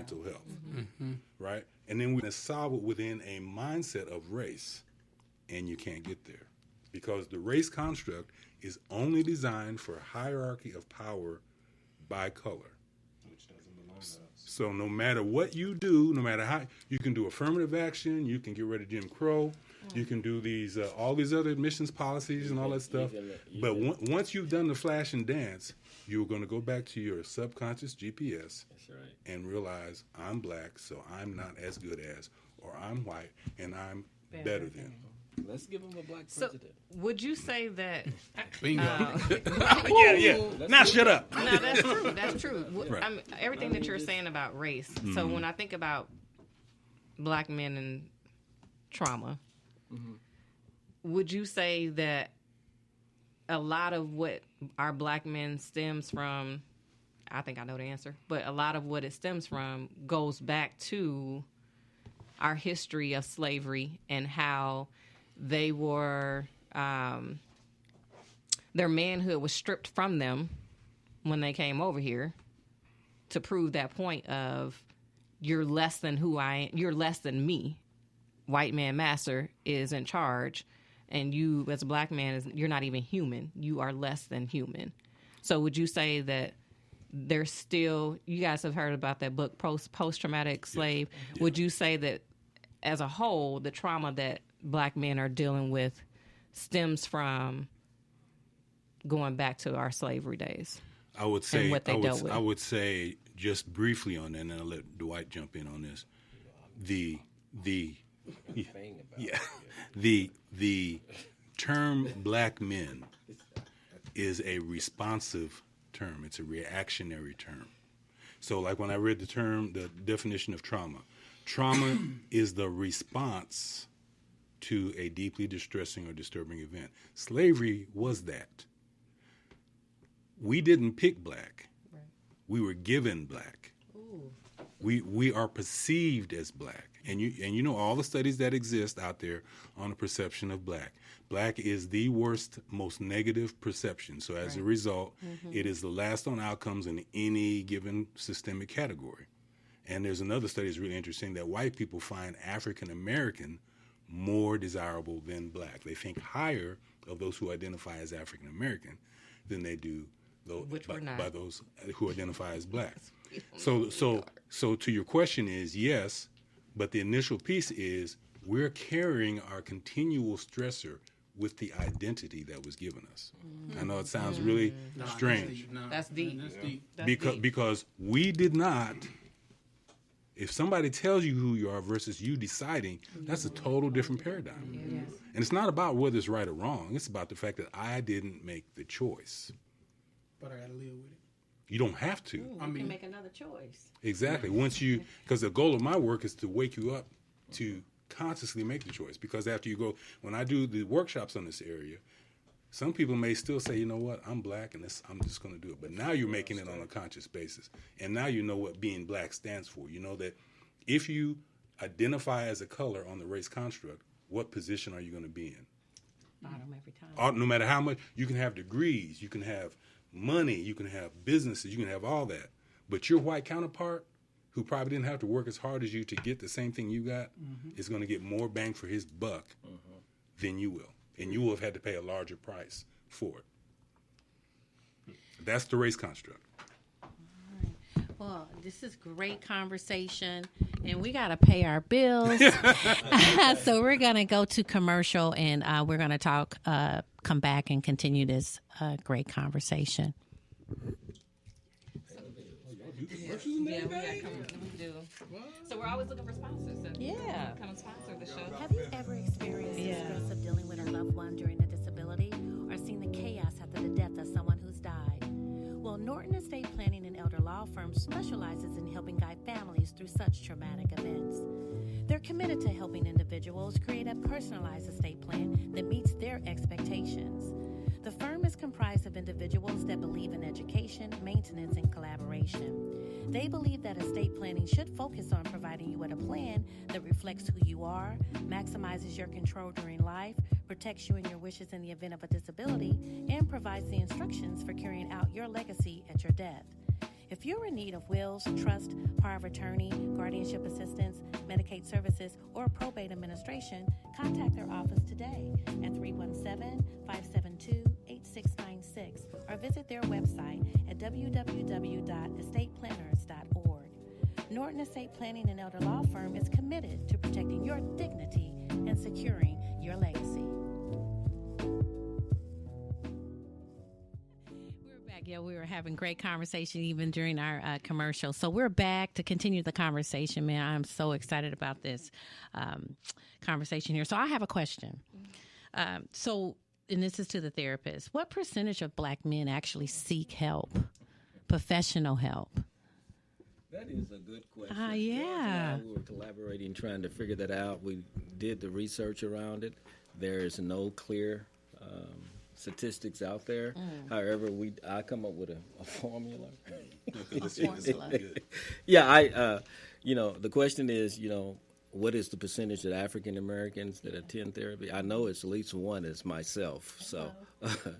mental health, right? And then we're going to solve it within a mindset of race, and you can't get there because the race construct is only designed for hierarchy of power by color. Which doesn't belong to us. So no matter what you do, no matter how, you can do affirmative action, you can get rid of Jim Crow, you can do these all these other admissions policies and all that stuff. But once you've done the flash and dance, you're going to go back to your subconscious GPS and realize I'm black, so I'm not as good as, or I'm white, and I'm better than. Let's give him a black president. So, would you say that? Bingo. Yeah. Now shut up. No, that's true. That's true. Right. I mean, everything that you're saying about race. So when I think about black men and trauma, would you say that a lot of what our black men stems from? I think I know the answer, but a lot of what it stems from goes back to our history of slavery and how they were, their manhood was stripped from them when they came over here to prove that point of you're less than you're less than me. White man master is in charge, and you as a black man, you're not even human. You are less than human. So would you say that there's still, you guys have heard about that book, Post-Traumatic Slave. Yeah. Would you say that as a whole, the trauma that black men are dealing with stems from going back to our slavery days? I would say, and what they dealt with. I would say just briefly on that, and I'll let Dwight jump in on this. The term black men is a responsive term. It's a reactionary term. So like when I read the definition of trauma is the response to a deeply distressing or disturbing event. Slavery was that. We didn't pick black. Right. We were given black. Ooh. We are perceived as black. And you know all the studies that exist out there on the perception of black. Black is the worst, most negative perception. So as a result, it is the last on outcomes in any given systemic category. And there's another study that's really interesting that white people find African American more desirable than black. They think higher of those who identify as African American than they do by those who identify as black. So to your question is yes, but the initial piece is we're carrying our continual stressor with the identity that was given us. I know it sounds really strange. That's deep. Because we did not. If somebody tells you who you are versus you deciding, that's a total different paradigm. Yes. And it's not about whether it's right or wrong. It's about the fact that I didn't make the choice. But I got to live with it. You don't have to. You can make another choice. Exactly. Because the goal of my work is to wake you up to consciously make the choice. Because after you go, when I do the workshops on this area, some people may still say, you know what, I'm black and I'm just going to do it. But now you're making it on a conscious basis. And now you know what being black stands for. You know that if you identify as a color on the race construct, what position are you going to be in? Bottom every time. No matter how much, you can have degrees, you can have money, you can have businesses, you can have all that. But your white counterpart, who probably didn't have to work as hard as you to get the same thing you got, is going to get more bang for his buck than you will. And you will have had to pay a larger price for it. That's the race construct. All right. Well, this is great conversation, and we got to pay our bills. So we're going to go to commercial, and we're going to come back and continue this great conversation. Yeah, we do. So we're always looking for sponsors. So come and sponsor the show. Have you ever experienced the stress of dealing with a loved one during a disability or seen the chaos after the death of someone who's died? Well, Norton Estate Planning and Elder Law Firm specializes in helping guide families through such traumatic events. They're committed to helping individuals create a personalized estate plan that meets their expectations. The firm is comprised of individuals that believe in education, maintenance, and collaboration. They believe that estate planning should focus on providing you with a plan that reflects who you are, maximizes your control during life, protects you and your wishes in the event of a disability, and provides the instructions for carrying out your legacy at your death. If you're in need of wills, trust, power of attorney, guardianship assistance, Medicaid services, or probate administration, contact their office today at 317-572-8696 or visit their website at www.estateplanners.org. Norton Estate Planning and Elder Law Firm is committed to protecting your dignity and securing your legacy. Yeah, we were having great conversation even during our commercial. So we're back to continue the conversation, man. I'm so excited about this conversation here. So I have a question. And this is to the therapist. What percentage of Black men actually seek help, professional help? That is a good question. Yeah. We were collaborating, trying to figure that out. We did the research around it. There is no clear statistics out there. However, I come up with a formula. Yeah, the question is, what is the percentage of African Americans that attend therapy? I know it's at least one is myself. So,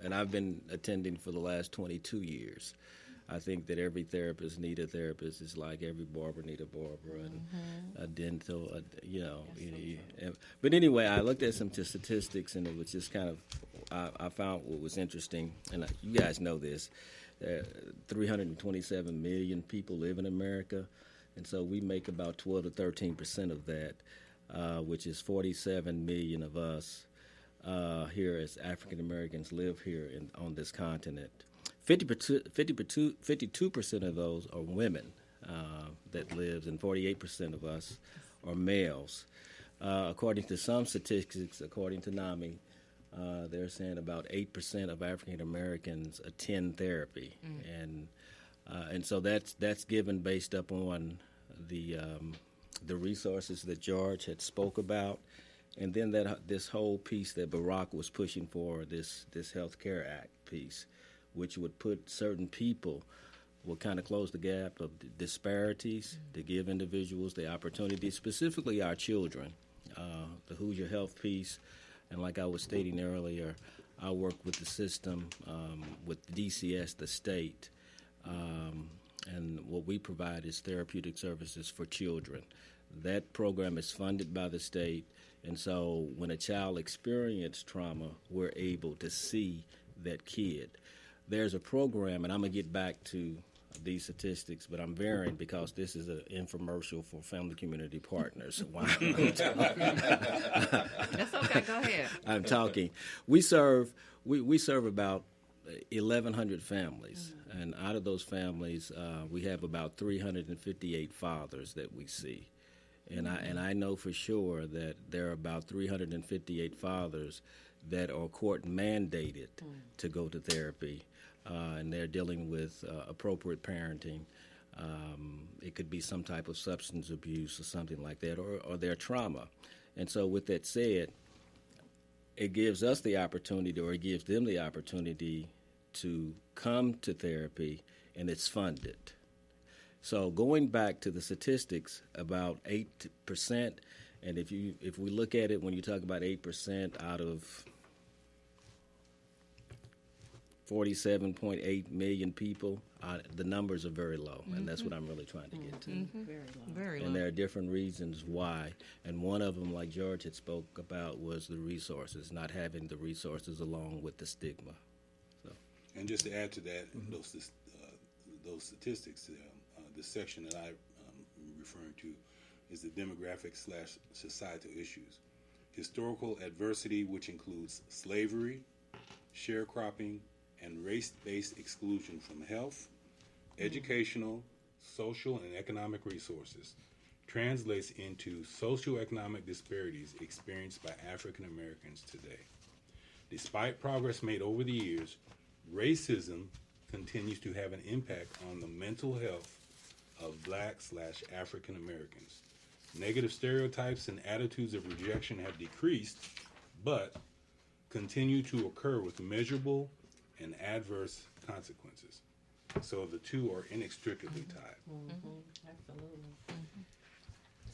and I've been attending for the last 22 years. I think that every therapist need a therapist. It's like every barber need a barber and a dental, But anyway, I looked at some statistics, and it was just kind of, I found what was interesting, and you guys know this, 327 million people live in America, and so we make about 12 to 13% of that, which is 47 million of us here as African Americans live here on this continent. 52% of those are women that lives, and 48% of us are males. According to some statistics, according to NAMI, they're saying about 8% of African Americans attend therapy, and so that's given based upon the resources that George had spoke about, and then this whole piece that Barack was pushing for, this Health Care Act piece, which would put certain people, will kind of close the gap of disparities to give individuals the opportunity, specifically our children. The Hoosier Health piece, and like I was stating earlier, I work with the system, with DCS, the state, and what we provide is therapeutic services for children. That program is funded by the state, and so when a child experiences trauma, we're able to see that kid. There's a program, and I'm going to get back to these statistics, but I'm varying because this is an infomercial for Family Community Partners. Wow. That's okay. Go ahead. I'm talking. We serve about 1,100 families, and out of those families, we have about 358 fathers that we see. And I know for sure that there are about 358 fathers that are court mandated to go to therapy, and they're dealing with appropriate parenting. It could be some type of substance abuse or something like that, or their trauma. And so with that said, it gives us the opportunity, or it gives them the opportunity to come to therapy, and it's funded. So going back to the statistics, about 8%, and if we look at it, when you talk about 8% out of 47.8 million people, the numbers are very low, and that's what I'm really trying to get to. Very low. Very low. And there are different reasons why, and one of them, like George had spoke about, was the resources, not having the resources along with the stigma. So, And just to add to that, those statistics, the section that I'm referring to is the demographic/societal issues. Historical adversity, which includes slavery, sharecropping, and race-based exclusion from health, educational, social, and economic resources, translates into socioeconomic disparities experienced by African Americans today. Despite progress made over the years, racism continues to have an impact on the mental health of Black/African Americans. Negative stereotypes and attitudes of rejection have decreased, but continue to occur with measurable and adverse consequences. So the two are inextricably tied. Absolutely.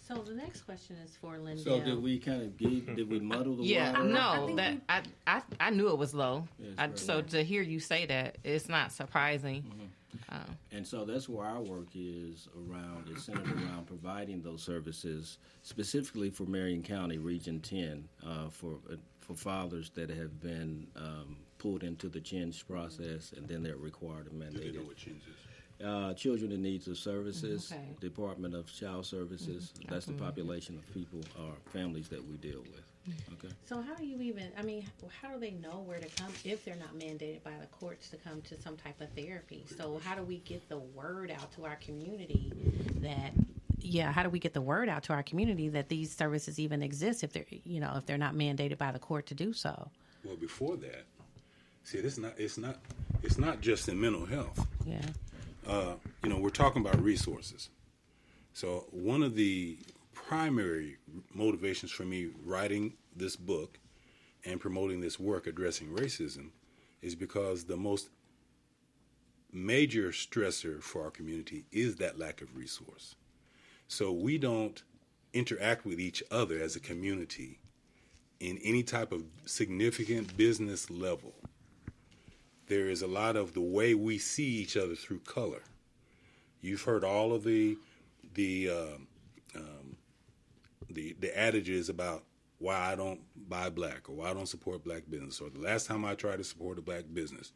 So the next question is for Lindell. so did we muddle the Yeah, water? no, I knew it was low. Yeah, it's very So to hear you say that, it's not surprising. And so that's where our work is centered around providing those services specifically for Marion County Region 10 for fathers that have been pulled into the CHINS process, and then they're required and Do they know mandated. what CHINS is? Children in Needs of Services, Okay. Department of Child Services. That's the population of people or families that we deal with. Okay. So how do you even, I mean, how do they know where to come if they're not mandated by the courts to come to some type of therapy? So how do we get the word out to our community that, how do we get the word out to our community that these services even exist if they're, if they're not mandated by the court to do so? Well, before that, see, it's not just in mental health. Yeah. We're talking about resources. So one of the primary motivations for me writing this book and promoting this work addressing racism is because the most major stressor for our community is that lack of resource. So we don't interact with each other as a community in any type of significant business level. There is a lot of the way we see each other through color. You've heard all of the adages about why I don't buy black or why I don't support black business or the last time I tried to support a black business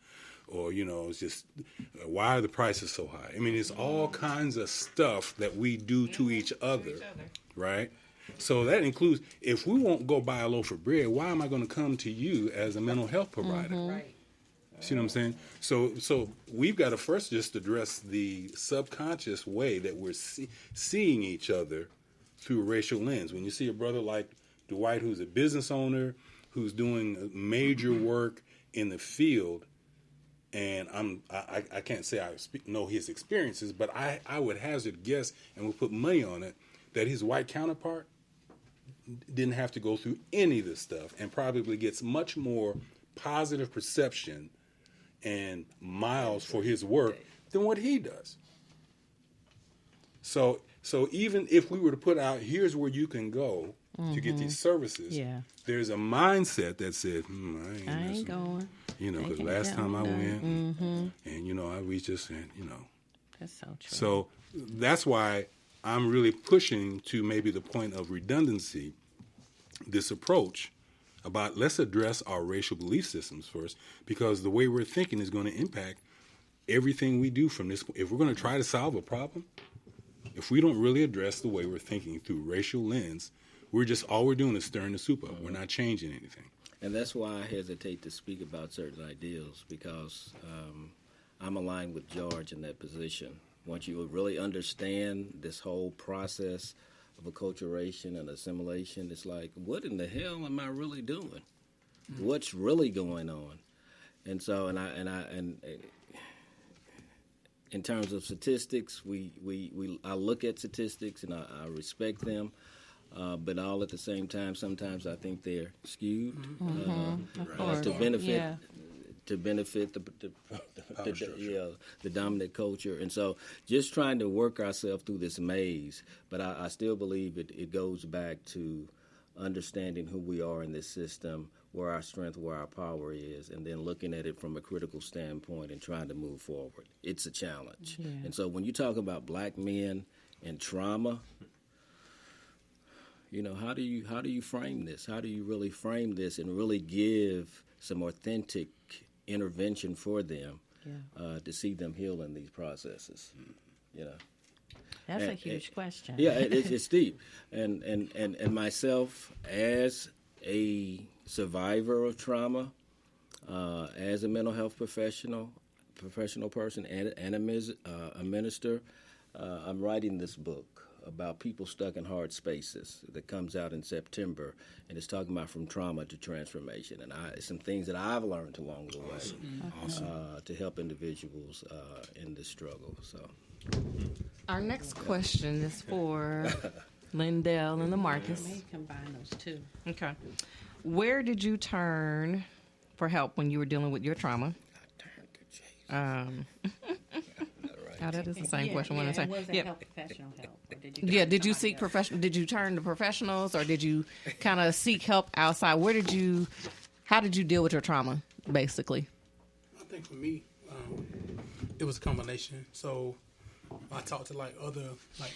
or, it's just why are the prices so high? I mean, it's all kinds of stuff that we do to each other, right? So that includes, if we won't go buy a loaf of bread, why am I going to come to you as a mental health provider? Right. See what I'm saying? So we've got to first just address the subconscious way that we're seeing each other through a racial lens. When you see a brother like Dwight, who's a business owner, who's doing major work in the field, and I can't say I know his experiences, but I would hazard guess and would put money on it that his white counterpart didn't have to go through any of this stuff and probably gets much more positive perception and miles for his work than what he does. So even if we were to put out, here's where you can go to get these services, there's a mindset that says, I ain't going. Because last time I went, and we just said, That's so true. So that's why I'm really pushing to maybe the point of redundancy, this approach about let's address our racial belief systems first, because the way we're thinking is going to impact everything we do from this. If we're going to try to solve a problem, if we don't really address the way we're thinking through racial lens, all we're doing is stirring the soup up. We're not changing anything. And that's why I hesitate to speak about certain ideals, because I'm aligned with George in that position. Once you really understand this whole process of acculturation and assimilation, it's like, what in the hell am I really doing? What's really going on? And so, and in terms of statistics, I look at statistics and I respect them. But all at the same time, sometimes I think they're skewed to benefit the dominant culture. And so just trying to work ourselves through this maze. But I still believe it goes back to understanding who we are in this system, where our strength, where our power is, and then looking at it from a critical standpoint and trying to move forward. It's a challenge. Yeah. And so when you talk about black men and trauma, how do you frame this? How do you really frame this and really give some authentic intervention for them to see them heal in these processes? That's a huge question. Yeah, it's deep. And myself, as a survivor of trauma, as a mental health professional person, and a minister, I'm writing this book about people stuck in hard spaces that comes out in September, and it's talking about from trauma to transformation, and some things that I've learned along the way to help individuals in this struggle. So, our next question is for Lindell and LaMarcus. May combine those two. Okay, where did you turn for help when you were dealing with your trauma? That is the same question. Was it help professional help? Or did you seek professional? Did you turn to professionals, or did you kind of seek help outside? How did you deal with your trauma, basically? I think for me, it was a combination. So I talked to like other like